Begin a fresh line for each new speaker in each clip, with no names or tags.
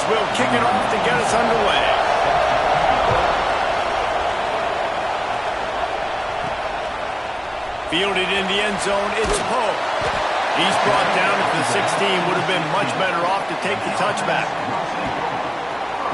will kick it off to get us underway. Fielded in the end zone, it's Poe. He's brought down at the 16. Would have been much better off to take the touchback.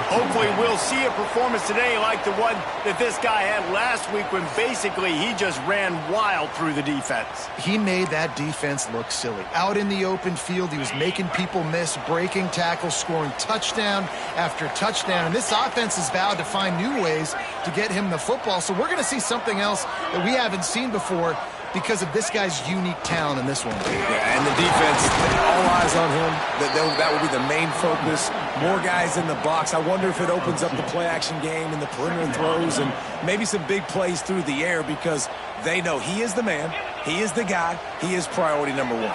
Hopefully we'll see a performance today like the one that this guy had last week when basically he just ran wild through the defense.
He made that defense look silly. Out in the open field, he was making people miss, breaking tackles, scoring touchdown after touchdown. And this offense has vowed to find new ways to get him the football. So we're going to see something else that we haven't seen before because of this guy's unique talent in this one.
Yeah, and the defense, all eyes on him. That will be the main focus. More guys in the box. I wonder if it opens up the play-action game and the perimeter throws and maybe some big plays through the air because they know he is the man, he is the guy, he is priority number one.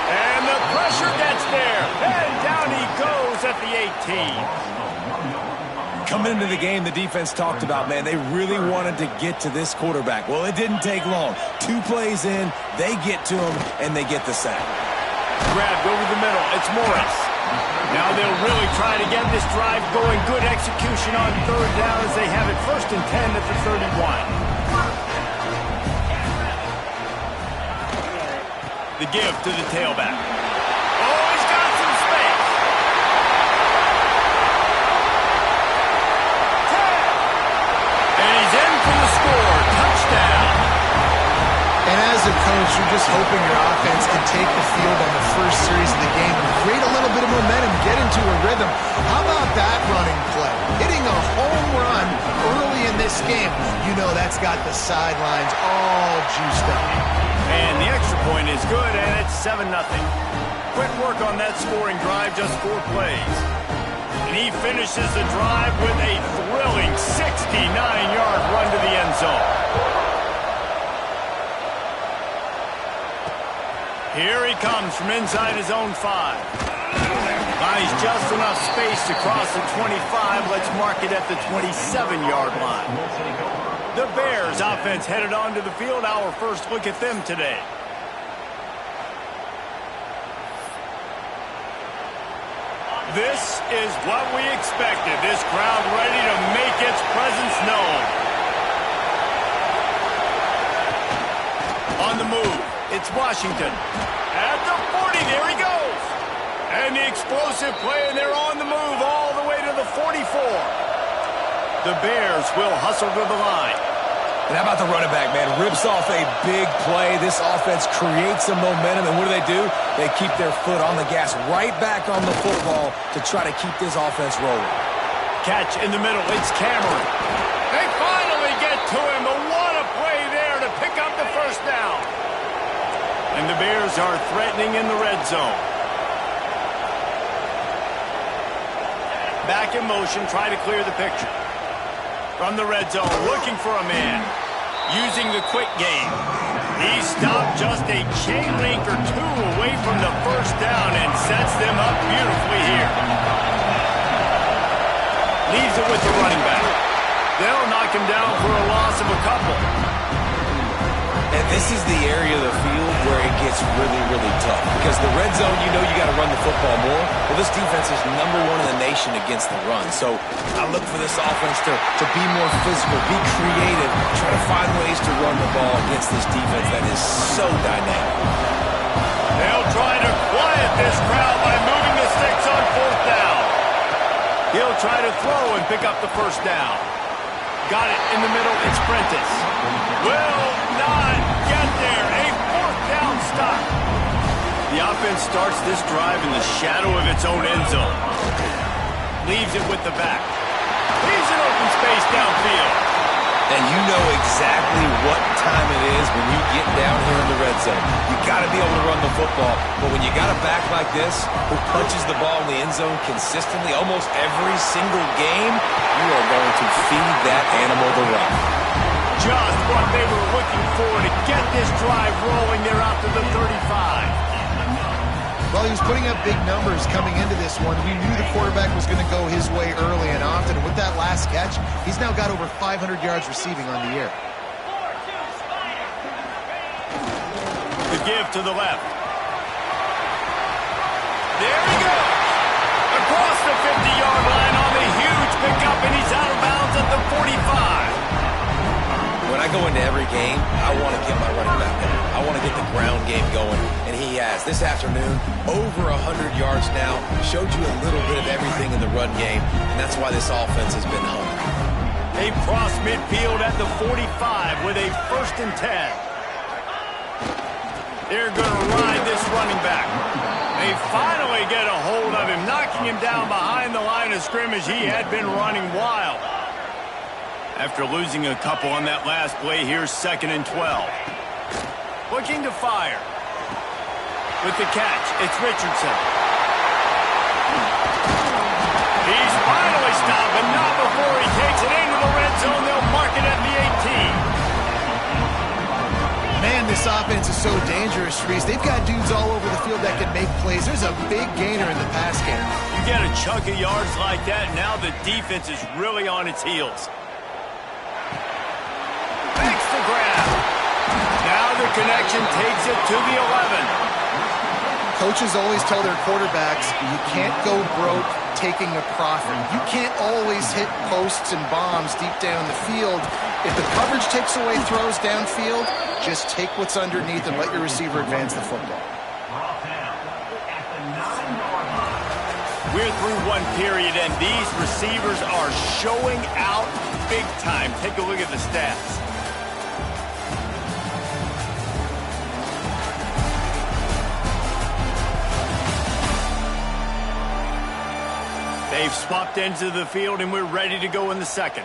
And the pressure gets there. And down he goes at the 18.
Coming into the game, the defense talked about, man, they really wanted to get to this quarterback. Well, it didn't take long. 2 plays in, they get to him, and they get the sack.
Grabbed over the middle. It's Morris. Now they'll really try to get this drive going. Good execution on 3rd down as they have it 1st and 10 at the 31. The give to the tailback. Oh, he's got some space. 10. And he's in for the score. Touchdown.
And as a coach, you're just hoping your offense can take the field on the first series of the game and create a little bit of momentum, get into a rhythm. How about that running play? Hitting a home run early in this game. You know that's got the sidelines all juiced up.
And the extra point is good, and it's 7-0. Quick work on that scoring drive, just 4 plays. And he finishes the drive with a thrilling 69-yard run to the end zone. Here he comes from inside his own 5. Buys just enough space to cross the 25. Let's mark it at the 27-yard line. The Bears offense headed onto the field. Our first look at them today. This is what we expected. This crowd ready to make its presence known. On the move, it's Washington. At the 40, there he goes. And the explosive play, and they're on the move all the way to the 44. The Bears will hustle to the line.
And how about the running back, man? Rips off a big play. This offense creates some momentum, and what do? They keep their foot on the gas right back on the football to try to keep this offense rolling.
Catch in the middle. It's Cameron. They finally get to him, but what a play there to pick up the 1st down. And the Bears are threatening in the red zone. Back in motion, try to clear the picture. From the red zone, looking for a man. Using the quick game. He stopped just a chain link or 2 away from the 1st down and sets them up beautifully here. Leaves it with the running back. They'll knock him down for a loss of a couple.
And this is the area of the field where it gets really, really tough. Because the red zone, you know you got to run the football more. Well, this defense is #1 in the nation against the run. So I look for this offense to be more physical, be creative, try to find ways to run the ball against this defense that is so dynamic.
They'll try to quiet this crowd by moving the sticks on 4th down. He'll try to throw and pick up the 1st down. Got it in the middle. It's Prentice. Will not get there. A 4th down stop. The offense starts this drive in the shadow of its own end zone. Leaves it with the back. Leaves an open space downfield.
And you know exactly what time it is when you get down here in the red zone. You got to be able to run the football. But when you got a back like this who punches the ball in the end zone consistently almost every single game, you are going to feed that animal the run.
Just what they were looking for to get this drive rolling. They're out to the 35.
Well, he was putting up big numbers coming into this one. We knew the quarterback was going to go his way early and often. And with that last catch, he's now got over 500 yards receiving on the year.
The give to the left. There he goes. Across the 50-yard line on the huge pickup, and he's out of bounds at the 45.
When I go into every game, I want to get my running back going. I want to get the ground game going, and he has. This afternoon, over 100 yards now, showed you a little bit of everything in the run game, and that's why this offense has been hungry.
They cross midfield at the 45 with a 1st and 10. They're going to ride this running back. They finally get a hold of him, knocking him down behind the line of scrimmage. He had been running wild. After losing a couple on that last play, here's 2nd and 12. Looking to fire. With the catch, it's Richardson. He's finally stopped, but not before he takes it into the red zone. They'll mark it at the 18.
Man, this offense is so dangerous, Reese. They've got dudes all over the field that can make plays. There's a big gainer in the pass game.
You get a chunk of yards like that, now the defense is really on its heels. Makes the grab. Now the connection takes it to the 11.
Coaches always tell their quarterbacks, you can't go broke taking a profit. You can't always hit posts and bombs deep down the field. If the coverage takes away throws downfield, just take what's underneath and let your receiver advance the football.
We're through one period, and these receivers are showing out big time. Take a look at the stats. They've swapped ends of the field, and we're ready to go in the 2nd.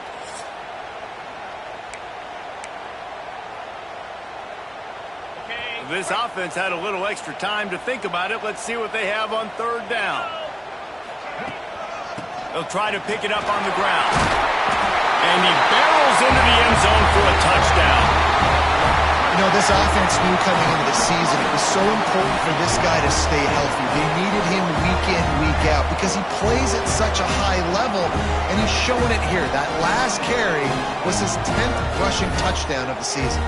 This offense had a little extra time to think about it. Let's see what they have on 3rd down. They'll try to pick it up on the ground. And he barrels into the end zone for a touchdown.
You know, this offense knew coming into the season it was so important for this guy to stay healthy. They needed him week in, week out because he plays at such a high level, and he's showing it here. That last carry was his 10th rushing touchdown of the season.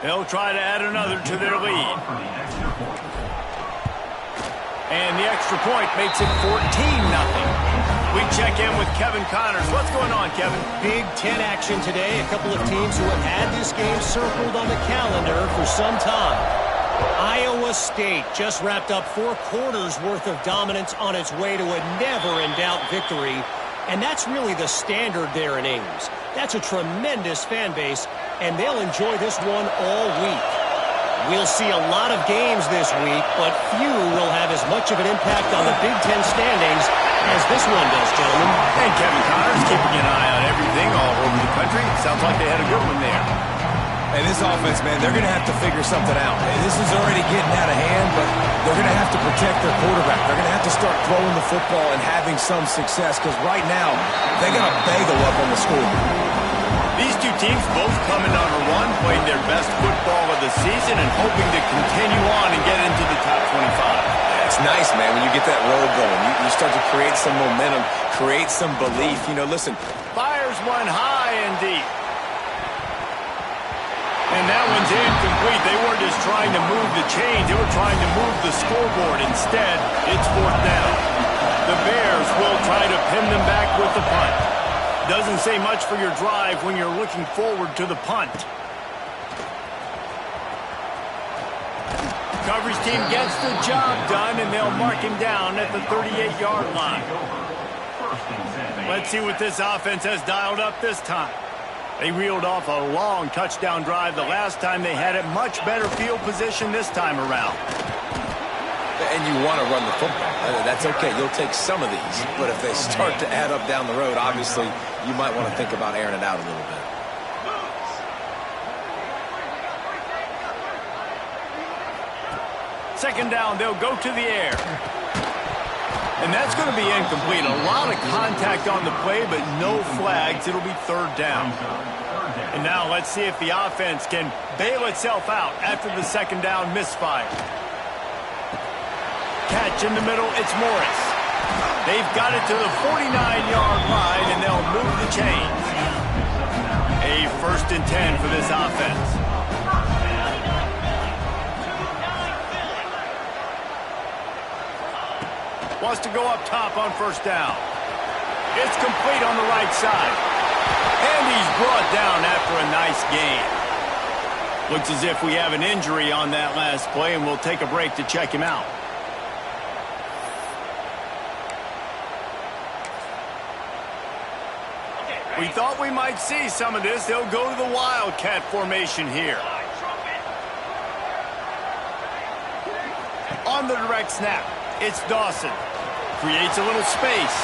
They'll try to add another to their lead. And the extra point makes it 14-0. We check in with Kevin Connors. What's going on, Kevin?
Big Ten action today. A couple of teams who have had this game circled on the calendar for some time. Iowa State just wrapped up 4 quarters worth of dominance on its way to a never-in-doubt victory. And that's really the standard there in Ames. That's a tremendous fan base, and they'll enjoy this one all week. We'll see a lot of games this week, but few will have as much of an impact on the Big Ten standings as this one does, gentlemen.
And Kevin Connors keeping an eye on everything all over the country. Sounds like they had a good one there.
And this offense, man, they're going to have to figure something out. And this is already getting out of hand, but they're going to have to protect their quarterback. They're going to have to start throwing the football and having some success because right now they got a bagel up on the scoreboard.
These two teams both come in number 1, playing their best football of the season and hoping to continue on and get into the top 25.
It's nice, man, when you get that roll going. You start to create some momentum, create some belief. You know, listen.
Fires one high and deep. And that one's incomplete. They weren't just trying to move the chains. They were trying to move the scoreboard. Instead, it's 4th down. The Bears will try to pin them back with the punt. Doesn't say much for your drive when you're looking forward to the punt. Coverage team gets the job done, and they'll mark him down at the 38-yard line. Let's see what this offense has dialed up this time. They reeled off a long touchdown drive the last time. They had a much better field position this time around.
And you want to run the football. That's okay. You'll take some of these. But if they start to add up down the road, obviously, you might want to think about airing it out a little bit.
Second down, they'll go to the air. And that's going to be incomplete. A lot of contact on the play, but no flags. It'll be 3rd down. And now let's see if the offense can bail itself out after the 2nd down misfire. Catch in the middle, it's Morris. They've got it to the 49-yard line, and they'll move the chains. A 1st and 10 for this offense. Wants to go up top on 1st down. It's complete on the right side. And he's brought down after a nice gain. Looks as if we have an injury on that last play, and we'll take a break to check him out. We thought we might see some of this. They'll go to the Wildcat formation here. On the direct snap, it's Dawson. Creates a little space.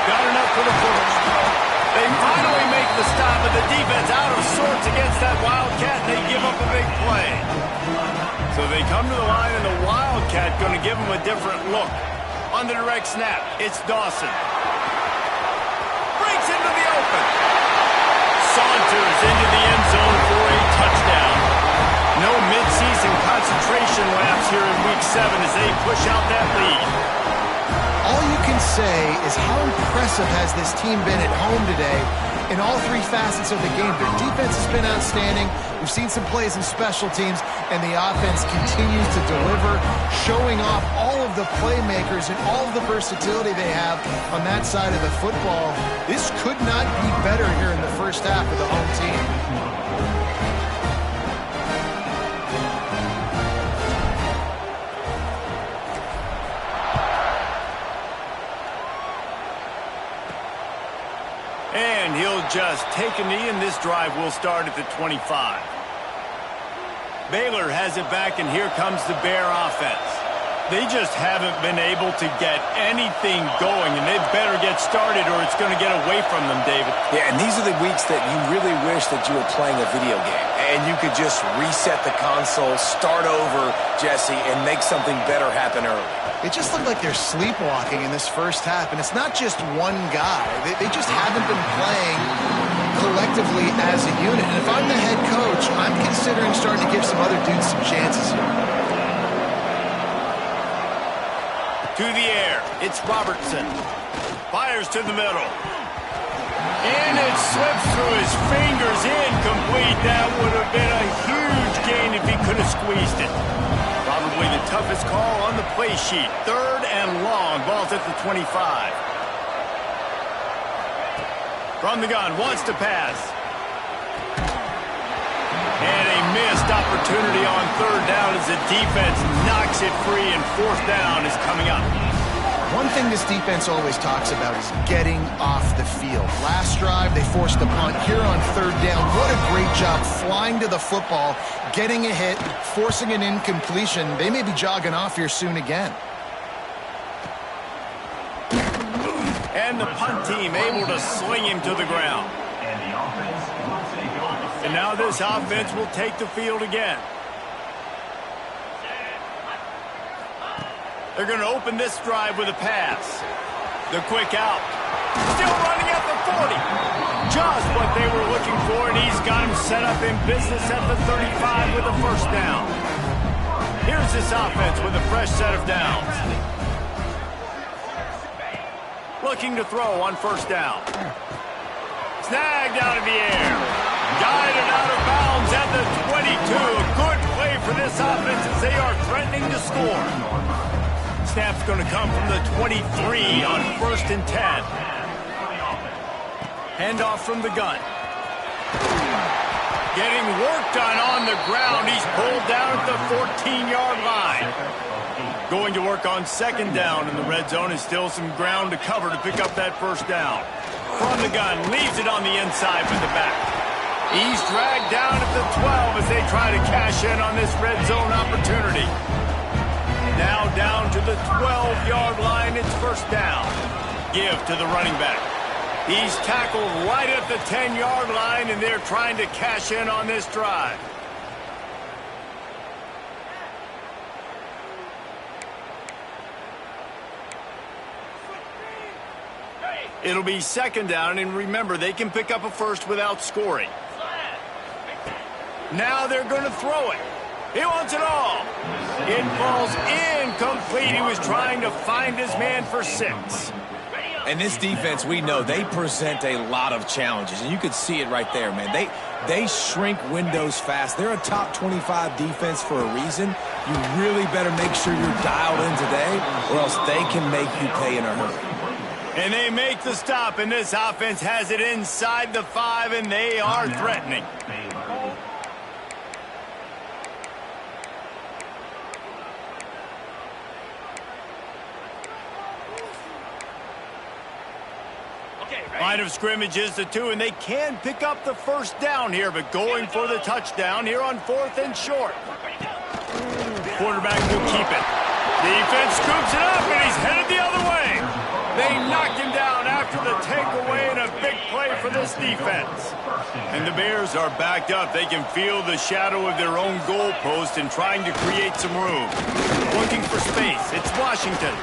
Got enough for the first. They finally make the stop, but the defense out of sorts against that Wildcat, and they give up a big play. So they come to the line, and the Wildcat going to give them a different look. On the direct snap, it's Dawson. Breaks into the open. Saunters into the end zone for a touchdown. No midseason concentration laps here in Week 7 as they push out that lead.
All you can say is how impressive has this team been at home today in all 3 facets of the game. Their defense has been outstanding. We've seen some plays in special teams, and the offense continues to deliver, showing off all of the playmakers and all of the versatility they have on that side of the football. This could not be better here in the first half of the home team.
And he'll just take a knee, and this drive will start at the 25. Baylor has it back, and here comes the Bear offense. They just haven't been able to get anything going, and they better get started or it's going to get away from them, David.
Yeah, and these are the weeks that you really wish that you were playing a video game and you could just reset the console, start over, Jesse, and make something better happen early.
It just looked like they're sleepwalking in this first half, and it's not just one guy. They just haven't been playing collectively as a unit. And if I'm the head coach, I'm considering starting to give some other dudes some chances here.
To the air, it's Robertson. Fires to the middle. And it slips through his fingers, incomplete. That would have been a huge gain if he could have squeezed it. Probably the toughest call on the play sheet. 3rd and long. Ball's at the 25. From the gun, wants to pass. And a missed opportunity on 3rd down as the defense knocks it free, and 4th down is coming up.
One thing this defense always talks about is getting off the field. Last drive, they forced the punt. Here on 3rd down, what a great job flying to the football, getting a hit, forcing an incompletion. They may be jogging off here soon again.
And the punt team able to sling him to the ground. And now this offense will take the field again. They're going to open this drive with a pass. The quick out. Still running at the 40. Just what they were looking for, and he's got him set up in business at the 35 with a 1st down. Here's this offense with a fresh set of downs. Looking to throw on 1st down. Snagged out of the air. Guided out of bounds at the 22. A good play for this offense as they are threatening to score. Snap's going to come from the 23 on 1st and 10. Handoff from the gun. Getting work done on the ground. He's pulled down at the 14-yard line. Going to work on 2nd down in the red zone, and still some ground to cover to pick up that 1st down. From the gun, leaves it on the inside with the back. He's dragged down at the 12 as they try to cash in on this red zone opportunity. Now down to the 12-yard line, it's 1st down. Give to the running back. He's tackled right at the 10-yard line, and they're trying to cash in on this drive. It'll be 2nd down, and remember, they can pick up a 1st without scoring. Now they're going to throw it. He wants it all. It falls incomplete. He was trying to find his man for 6.
And this defense, we know, they present a lot of challenges. And you could see it right there, man. They shrink windows fast. They're a top 25 defense for a reason. You really better make sure you're dialed in today, or else they can make you pay in a hurry.
And they make the stop, and this offense has it inside the 5, and they are threatening. Line of scrimmage is the 2, and they can pick up the first down here, but going for the touchdown here on 4th and short. Quarterback will keep it. Defense scoops it up, and he's headed the other way. They knocked him down after the takeaway, and a big play for this defense. And the Bears are backed up. They can feel the shadow of their own goalpost and trying to create some room. Looking for space. It's Washington.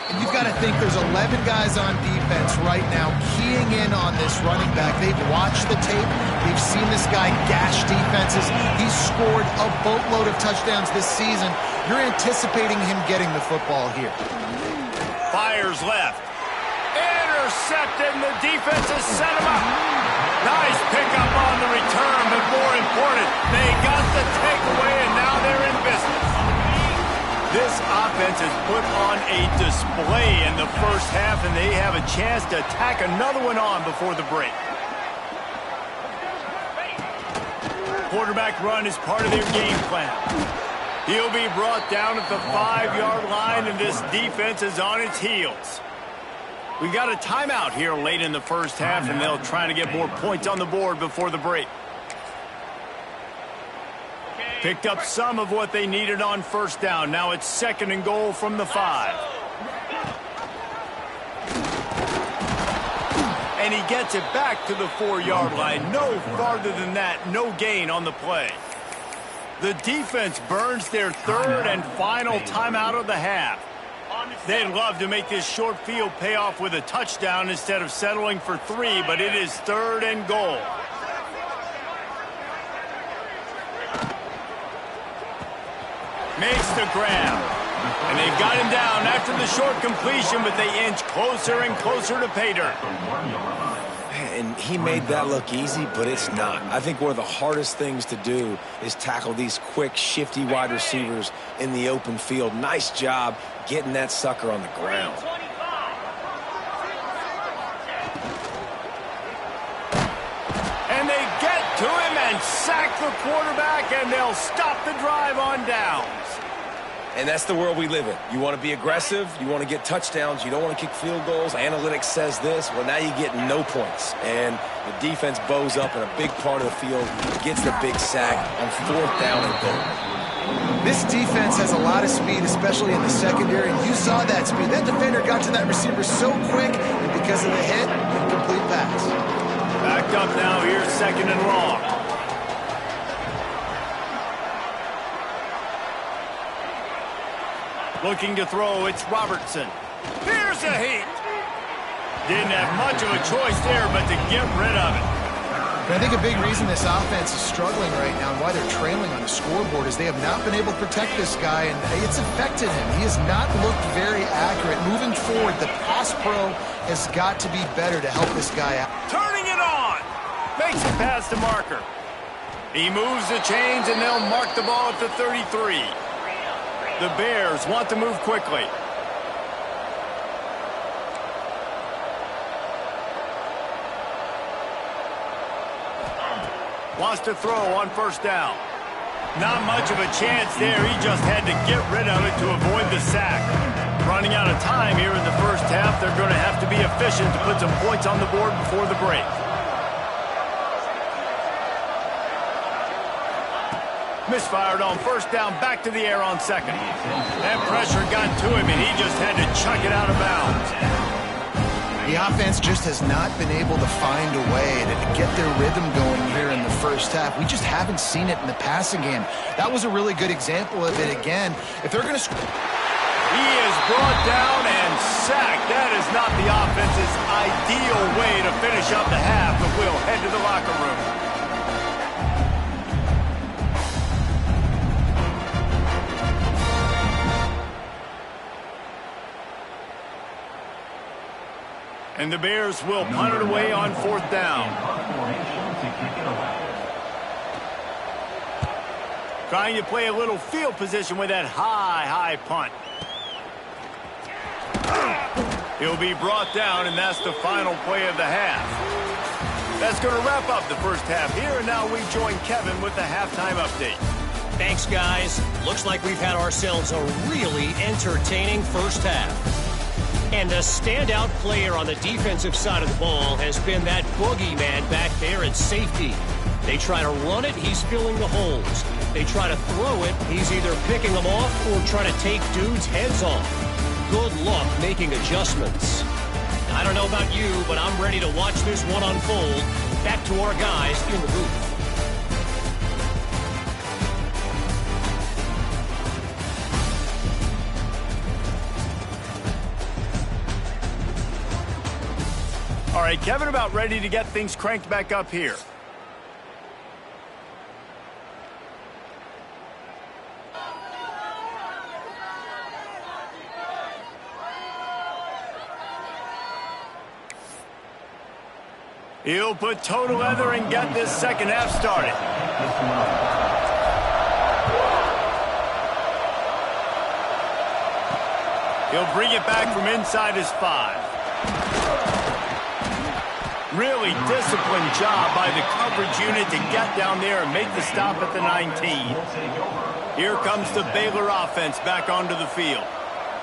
And you've got to think there's 11 guys on defense right now keying in on this running back. They've watched the tape. They've seen this guy gash defenses. He's scored a boatload of touchdowns this season. You're anticipating him getting the football here.
Fires left. Intercepted, and the defense has set him up. Nice pickup on the return, but more important, they got the takeaway, and now they're in business. This offense has put on a display in the first half, and they have a chance to tack another one on before the break. Quarterback run is part of their game plan. He'll be brought down at the 5-yard line, and this defense is on its heels. We got a timeout here late in the first half, and they'll try to get more points on the board before the break. Picked up some of what they needed on first down. Now it's 2nd and goal from the 5. And he gets it back to the 4-yard line. No farther than that. No gain on the play. The defense burns their 3rd and final timeout of the half. They'd love to make this short field pay off with a touchdown instead of settling for 3, but it is 3rd and goal. Makes the grab. And they've got him down after the short completion, but they inch closer and closer to pay dirt.
And he made that look easy, but it's not. I think one of the hardest things to do is tackle these quick, shifty wide receivers in the open field. Nice job getting that sucker on the ground.
And they get to him and sack the quarterback, and they'll stop the drive on downs.
And that's the world we live in. You want to be aggressive. You want to get touchdowns. You don't want to kick field goals. Analytics says this. Well, now you get no points. And the defense bows up in a big part of the field, gets the big sack on 4th down and goal.
This defense has a lot of speed, especially in the secondary, and you saw that speed. That defender got to that receiver so quick, and because of the hit, incomplete pass.
Backed up now here, 2nd and long. Looking to throw, it's Robertson. Here's a heat. Didn't have much of a choice there, but to get rid of it.
But I think a big reason this offense is struggling right now and why they're trailing on the scoreboard is they have not been able to protect this guy, and it's affected him. He has not looked very accurate. Moving forward, the pass pro has got to be better to help this guy out.
Turning it on. Makes it past the marker. He moves the chains, and they'll mark the ball at the 33. The Bears want to move quickly. Wants to throw on 1st down. Not much of a chance there. He just had to get rid of it to avoid the sack. Running out of time here in the first half. They're going to have to be efficient to put some points on the board before the break. Misfired on 1st down, back to the air on 2nd. That pressure got to him, and he just had to chuck it out of bounds.
The offense just has not been able to find a way to get their rhythm going here in the first half. We just haven't seen it in the passing game. That was a really good example of it again. If they're going to...
He is brought down and sacked. That is not the offense's ideal way to finish up the half, but we'll head to the locker room. And the Bears will punt it away on 4th down. Trying to play a little field position with that high punt. He'll be brought down, and that's the final play of the half. That's going to wrap up the first half here, and now we join Kevin with the halftime update.
Thanks, guys. Looks like we've had ourselves a really entertaining first half. And the standout player on the defensive side of the ball has been that boogeyman back there at safety. They try to run it, he's filling the holes. They try to throw it, he's either picking them off or trying to take dudes' heads off. Good luck making adjustments. I don't know about you, but I'm ready to watch this one unfold. Back to our guys in the booth.
All right, Kevin, about ready to get things cranked back up here. He'll put toe to leather and get this second half started. He'll bring it back from inside his 5. Really disciplined job by the coverage unit to get down there and make the stop at the 19. Here comes the Baylor offense back onto the field.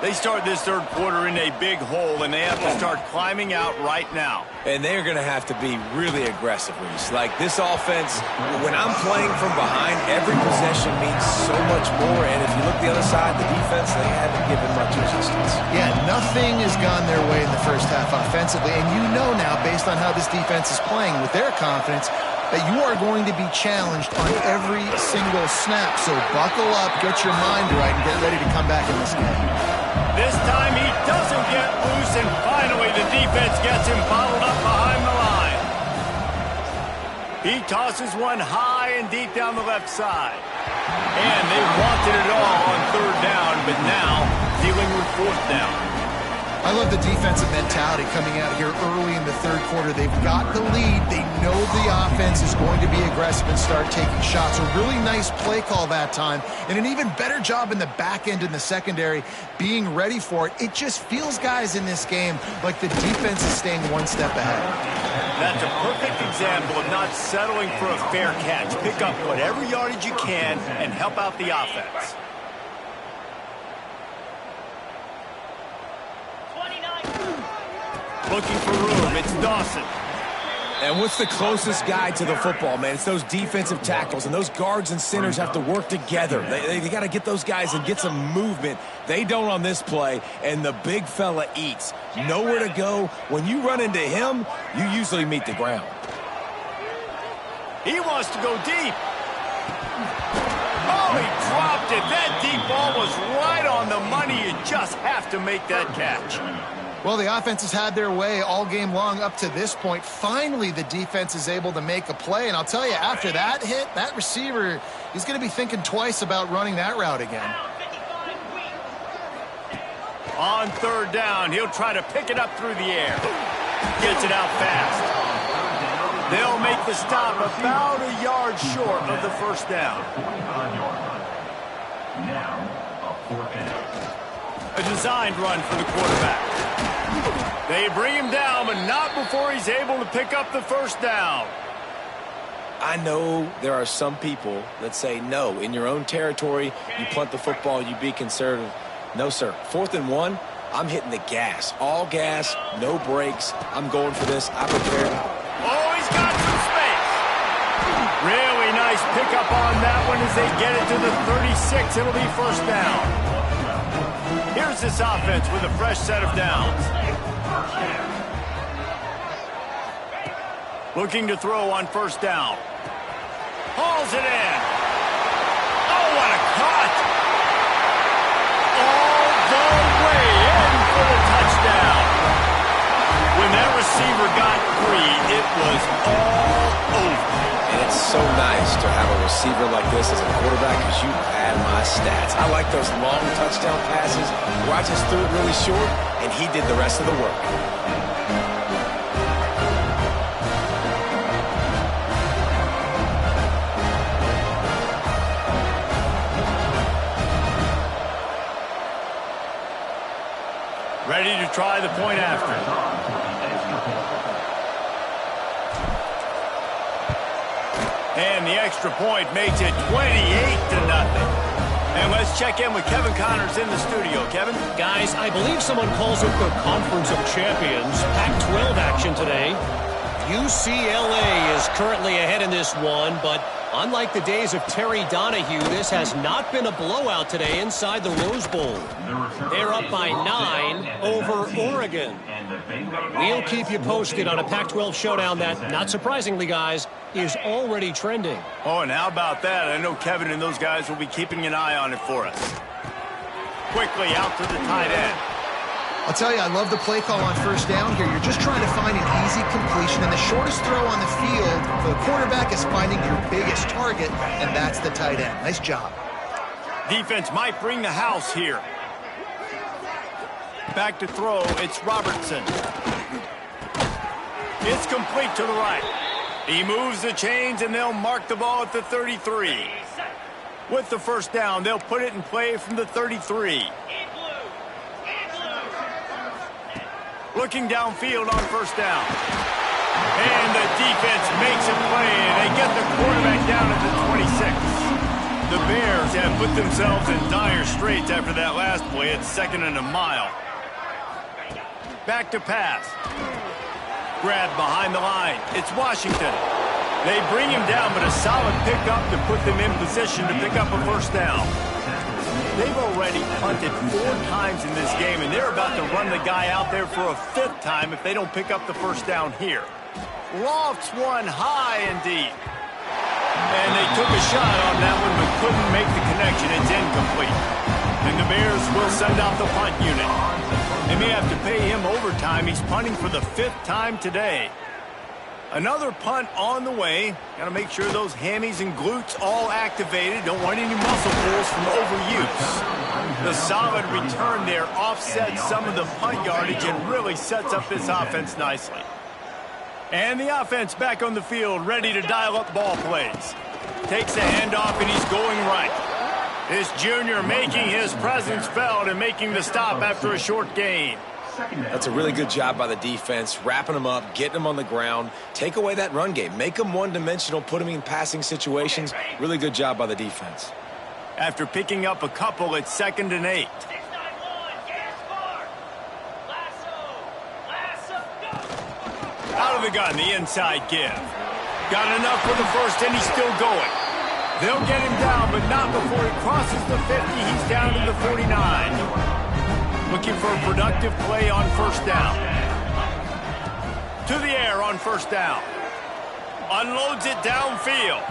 They start this third quarter in a big hole, and they have to start climbing out right now.
And they're going to have to be really aggressive, Reese. Like, this offense, when I'm playing from behind, every possession means so much more. And if you look the other side, the defense, they haven't given much resistance.
Yeah, nothing has gone their way in the first half offensively. And you know now, based on how this defense is playing with their confidence, that you are going to be challenged on every single snap. So buckle up, get your mind right, and get ready to come back in this game.
This time he doesn't get loose, and finally the defense gets him bottled up behind the line. He tosses one high and deep down the left side. And they wanted it all on 3rd down, but now dealing with 4th down.
I love the defensive mentality coming out here early in the third quarter. They've got the lead. They know the offense is going to be aggressive and start taking shots. A really nice play call that time, and an even better job in the back end in the secondary being ready for it. It just feels, guys, in this game like the defense is staying one step ahead.
That's a perfect example of not settling for a fair catch. Pick up whatever yardage you can and help out the offense. Looking for room, it's Dawson.
And what's the closest guy to the football, man? It's those defensive tackles, and those guards and centers have to work together. They got to get those guys and get some movement. They don't on this play, and the big fella eats. Nowhere to go. When you run into him, you usually meet the ground.
He wants to go deep. Oh, he dropped it. That deep ball was right on the money. You just have to make that catch.
Well, the offense has had their way all game long up to this point. Finally, the defense is able to make a play. And I'll tell you, after that hit, that receiver, he's going to be thinking twice about running that route again.
On 3rd down, he'll try to pick it up through the air. Gets it out fast. They'll make the stop about a yard short of the 1st down. A designed run for the quarterback. They bring him down, but not before he's able to pick up the 1st down.
I know there are some people that say, no, in your own territory, you punt the football, you be conservative. No, sir. 4th and 1, I'm hitting the gas. All gas, no brakes. I'm going for this. I prepared.
Oh, he's got some space. Really nice pickup on that one as they get it to the 36. It'll be 1st down. Here's this offense with a fresh set of downs. Looking to throw on 1st down. Hauls it in. Oh, what a cut. All the way in for the touchdown. When that receiver got 3, it was all over.
And it's so nice to have a receiver like this as a quarterback because you had my stats. I like those long touchdown passes where I just threw it really short and he did the rest of the work.
Ready to try the point after. And the extra point makes it 28-0. And let's check in with Kevin Connors in the studio. Kevin?
Guys, I believe someone calls it the Conference of Champions. Pac-12 action today. UCLA is currently ahead in this one, but unlike the days of Terry Donahue, this has not been a blowout today inside the Rose Bowl. They're up by 9 over Oregon. We'll keep you posted on a Pac-12 showdown that, not surprisingly, guys, is already trending.
Oh, and how about that? I know Kevin and those guys will be keeping an eye on it for us. Quickly out to the tight end.
I'll tell you, I love the play call on first down here. You're just trying to find an easy completion, and the shortest throw on the field for the quarterback is finding your biggest target, and that's the tight end. Nice job.
Defense might bring the house here. Back to throw, it's Robertson. It's complete to the right. He moves the chains, and they'll mark the ball at the 33. With the first down, they'll put it in play from the 33. Looking downfield on first down. And the defense makes a play, and they get the quarterback down at the 26. The Bears have put themselves in dire straits after that last play. It's 2nd and a mile. Back to pass. Grab behind the line. It's Washington. They bring him down, but a solid pickup to put them in position to pick up a first down. They've already punted 4 times in this game, and they're about to run the guy out there for a 5th time if they don't pick up the first down here. Lofts one high and deep. And they took a shot on that one, but couldn't make the connection. It's incomplete. And the Bears will send out the punt unit. They may have to pay him overtime. He's punting for the 5th time today. Another punt on the way. Got to make sure those hammies and glutes all activated. Don't want any muscle pulls from overuse. The solid return there offsets some of the punt yardage and really sets up this offense nicely. And the offense back on the field, ready to dial up ball plays. Takes the handoff, and he's going right. This junior making his presence felt and making the stop after a short gain.
That's a really good job by the defense, wrapping them up, getting them on the ground. Take away that run game. Make them one-dimensional, put them in passing situations. Really good job by the defense.
After picking up a couple, it's 2nd and 8. Out of the gun, the inside give. Got enough for the first, and he's still going. They'll get him down, but not before he crosses the 50. He's down to the 49. Looking for a productive play on first down. To the air on first down. Unloads it downfield.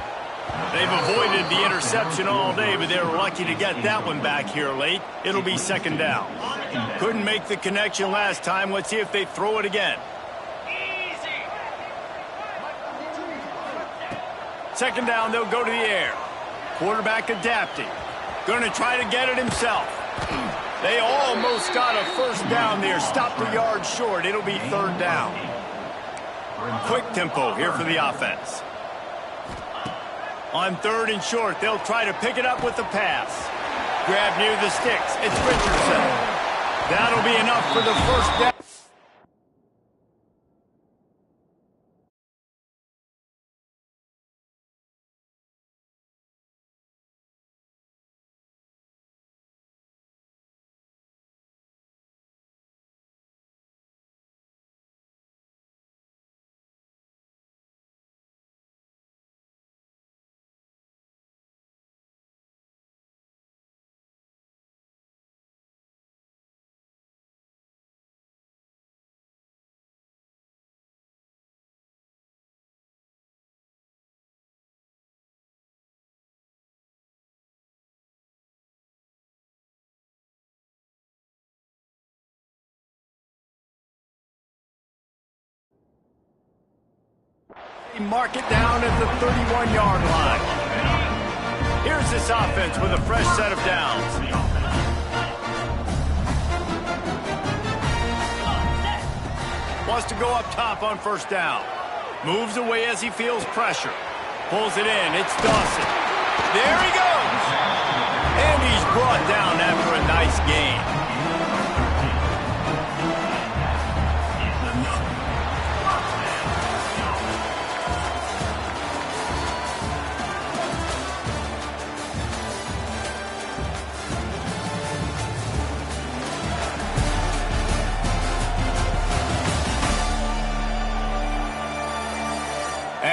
They've avoided the interception all day, but they were lucky to get that one back here late. It'll be 2nd down. Couldn't make the connection last time. Let's see if they throw it again. 2nd down, they'll go to the air. Quarterback adapting. Going to try to get it himself. They almost got a first down there. Stopped a yard short. It'll be 3rd down. Quick tempo here for the offense. On 3rd and short, they'll try to pick it up with the pass. Grab near the sticks. It's Richardson. That'll be enough for the first down. Mark it down at the 31-yard line. Here's this offense with a fresh set of downs. Wants to go up top on first down. Moves away as he feels pressure. Pulls it in. It's Dawson. There he goes. And he's brought down after a nice gain.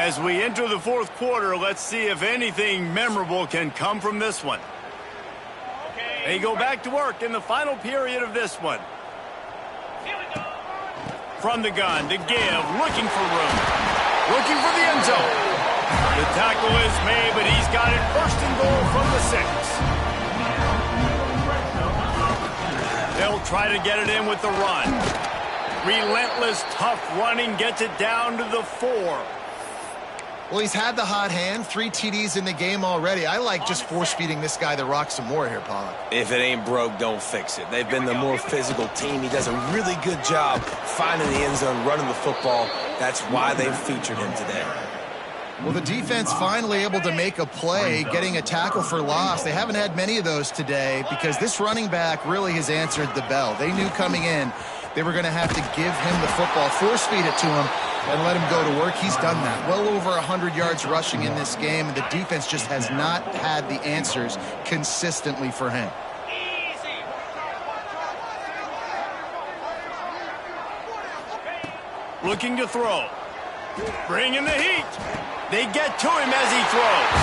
As we enter the fourth quarter, let's see if anything memorable can come from this one. They go back to work in the final period of this one. From the gun, to give, looking for room. Looking for the end zone. The tackle is made, but he's got it first and goal from the 6. They'll try to get it in with the run. Relentless, tough running gets it down to the 4.
Well, he's had the hot hand, 3 TDs in the game already. I like just force-feeding this guy the rock some more here, Pollock.
If it ain't broke, don't fix it. They've been the more physical team. He does a really good job finding the end zone, running the football. That's why they've featured him today.
Well, the defense finally able to make a play, getting a tackle for loss. They haven't had many of those today because this running back really has answered the bell. They knew coming in they were going to have to give him the football, force-feed it to him, and let him go to work. He's done that. Well over 100 yards rushing in this game, and the defense just has not had the answers consistently for him.
Looking to throw. Bringing the heat. They get to him as he throws.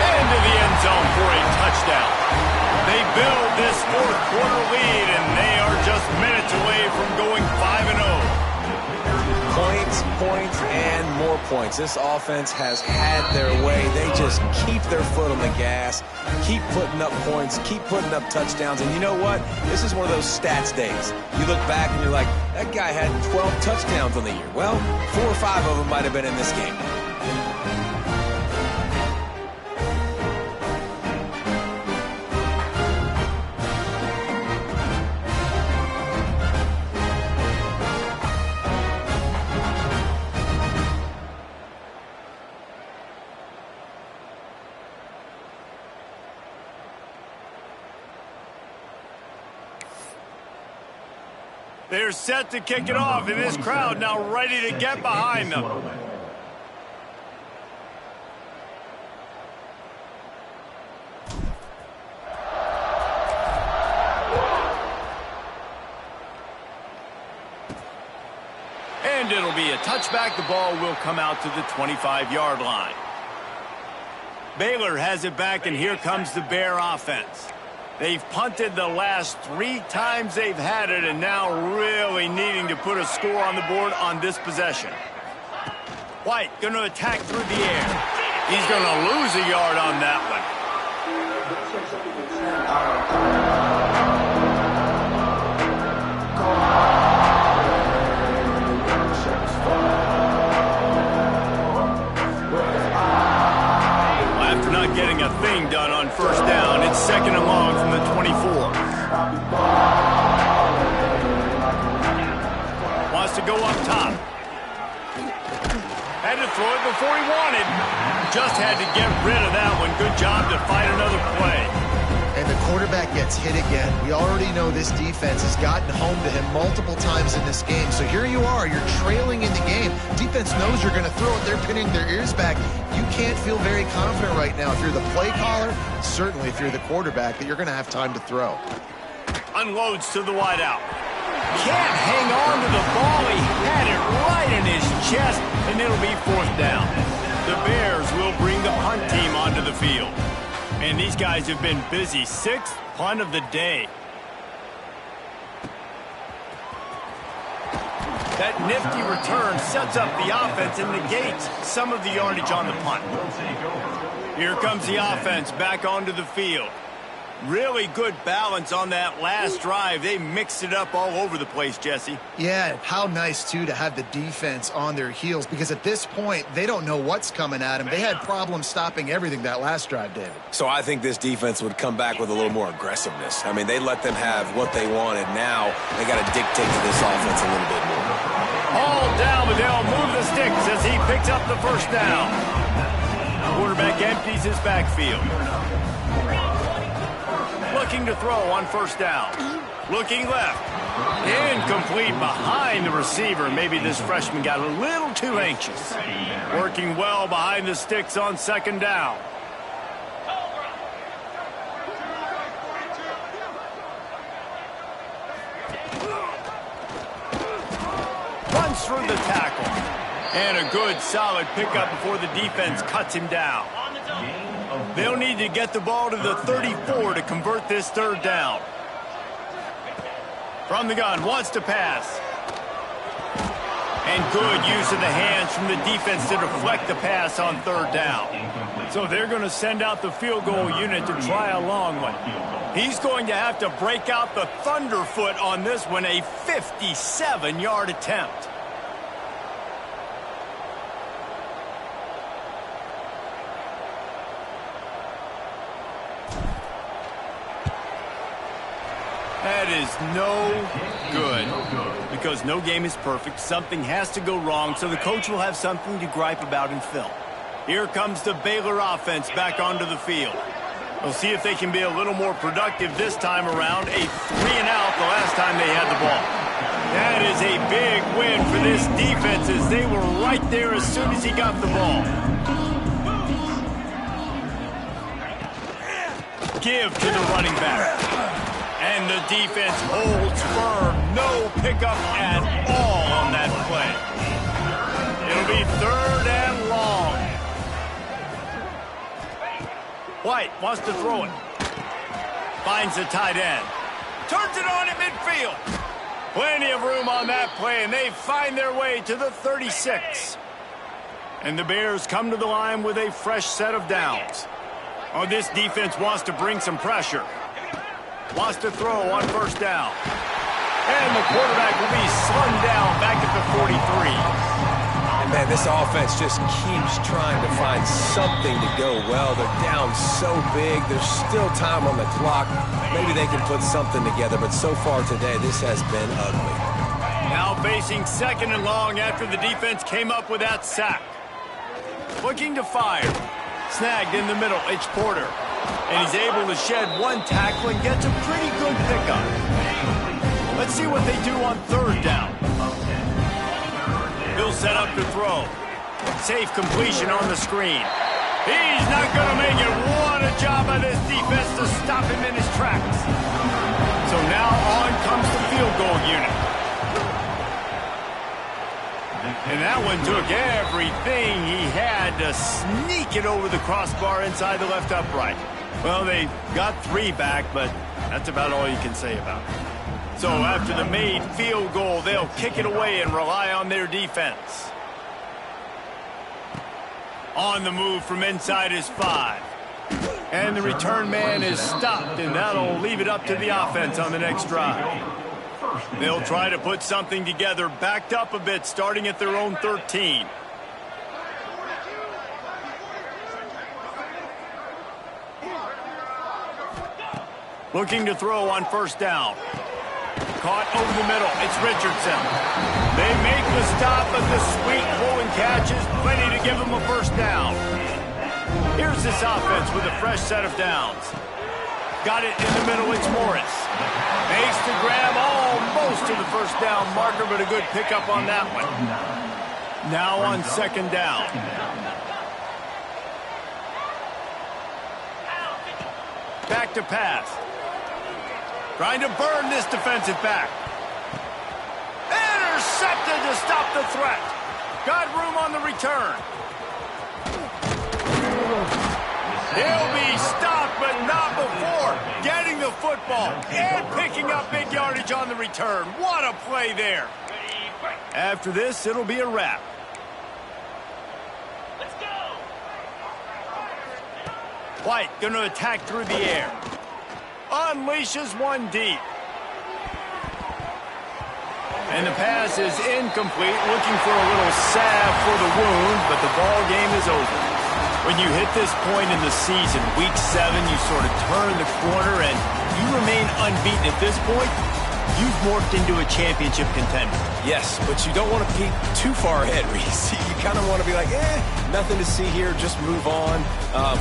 Into the end zone for a touchdown. They build this fourth quarter lead, and they are just minutes away from going 5-0.
Points, points, and more points. This offense has had their way. They just keep their foot on the gas, keep putting up points, keep putting up touchdowns. And you know what? This is one of those stats days. You look back and you're like, that guy had 12 touchdowns on the year. Well, 4 or 5 of them might have been in this game.
They're set to kick it off, and this crowd now ready to get behind them. And it'll be a touchback. The ball will come out to the 25-yard line. Baylor has it back, and here comes the Bear offense. They've punted the last 3 times they've had it, and now really needing to put a score on the board on this possession. White going to attack through the air. He's going to lose a yard on that one. After not getting a thing done on first down, it's 2nd and long from the 24. Wants to go up top. Had to throw it before he wanted. Just had to get rid of that one. Good job to find another play.
And the quarterback gets hit again. We already know this defense has gotten home to him multiple times in this game. So here you are. You're trailing in the game. Defense knows you're going to throw it. They're pinning their ears back. You can't feel very confident right now if you're the play caller, certainly if you're the quarterback, that you're going to have time to throw.
Unloads to the wideout. Can't hang on to the ball. He had it right in his chest, and it'll be 4th down. The Bears will bring the punt team onto the field. And these guys have been busy. 6th punt of the day. That nifty return sets up the offense and negates some of the yardage on the punt. Here comes the offense back onto the field. Really good balance on that last drive. They mixed it up all over the place, Jesse.
Yeah, how nice, too, to have the defense on their heels, because at this point, they don't know what's coming at them. They had problems stopping everything that last drive, David.
So I think this defense would come back with a little more aggressiveness. I mean, they let them have what they wanted. Now they got to dictate to this offense a little bit more.
All down, but they'll move the sticks as he picks up the first down. Quarterback empties his backfield. Looking to throw on first down. Looking left. Incomplete behind the receiver. Maybe this freshman got a little too anxious. Working well behind the sticks on 2nd down. Runs through the tackle. And a good, solid pickup before the defense cuts him down. They'll need to get the ball to the 34 to convert this third down. From the gun, wants to pass. And good use of the hands from the defense to deflect the pass on third down. So they're going to send out the field goal unit to try a long one. He's going to have to break out the thunderfoot on this one, a 57-yard attempt. That is no good, because no game is perfect. Something has to go wrong, so the coach will have something to gripe about in film. Here comes the Baylor offense back onto the field. We'll see if they can be a little more productive this time around. A 3-and-out the last time they had the ball. That is a big win for this defense, as they were right there as soon as he got the ball. Give to the running back. And the defense holds firm. No pickup at all on that play. It'll be third and long. White wants to throw it. Finds the tight end. Turns it on at midfield. Plenty of room on that play, and they find their way to the 36. And the Bears come to the line with a fresh set of downs. Oh, this defense wants to bring some pressure. Wants to throw on first down. And the quarterback will be slung down back at the 43.
And, man, this offense just keeps trying to find something to go well. They're down so big. There's still time on the clock. Maybe they can put something together, but so far today, this has been ugly.
Now facing second and long after the defense came up with that sack. Looking to fire. Snagged in the middle. It's Porter. And he's able to shed one tackle and gets a pretty good pickup. Let's see what they do on third down. He'll set up to throw. Safe completion on the screen. He's not going to make it. What a job by this defense to stop him in his tracks. So now on comes the field goal unit. And that one took everything he had to sneak it over the crossbar inside the left upright. Well, they got 3 back, but that's about all you can say about it. So after the made field goal, they'll kick it away and rely on their defense. On the move from inside is 5. And the return man is stopped, and that'll leave it up to the offense on the next drive. They'll try to put something together, backed up a bit, starting at their own 13. Looking to throw on first down. Caught over the middle. It's Richardson. They make the stop, but the sweet pulling catch is plenty to give them a first down. Here's this offense with a fresh set of downs. Got it in the middle. It's Morris. Makes the grab almost to the first down marker, but a good pickup on that one. Now on second down. Back to pass. Trying to burn this defensive back. Intercepted to stop the threat. Got room on the return. He'll be stopped, but not before getting the football and picking up big yardage on the return. What a play there. After this, it'll be a wrap.
Let's go.
White going to attack through the air. Unleashes one deep. And the pass is incomplete. Looking for a little salve for the wound, but the ball game is over. When you hit this point in the season, week 7, you sort of turn the corner and you remain unbeaten at this point. You've morphed into a championship contender.
Yes, but you don't want to peek too far ahead, Reese. You kind of want to be like, nothing to see here, just move on.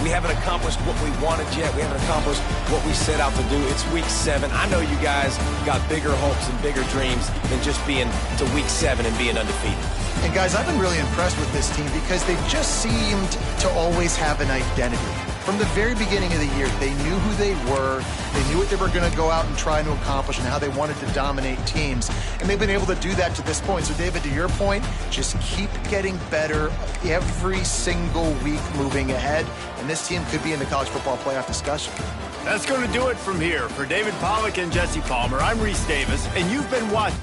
We haven't accomplished what we wanted yet. We haven't accomplished what we set out to do. It's week 7. I know you guys got bigger hopes and bigger dreams than just being to week 7 and being undefeated.
And guys, I've been really impressed with this team because they've just seemed to always have an identity. From the very beginning of the year, they knew who they were. They knew what they were going to go out and try to accomplish and how they wanted to dominate teams. And they've been able to do that to this point. So, David, to your point, just keep getting better every single week moving ahead. And this team could be in the college football playoff discussion.
That's going to do it from here. For David Pollack and Jesse Palmer, I'm Reese Davis, and you've been watching.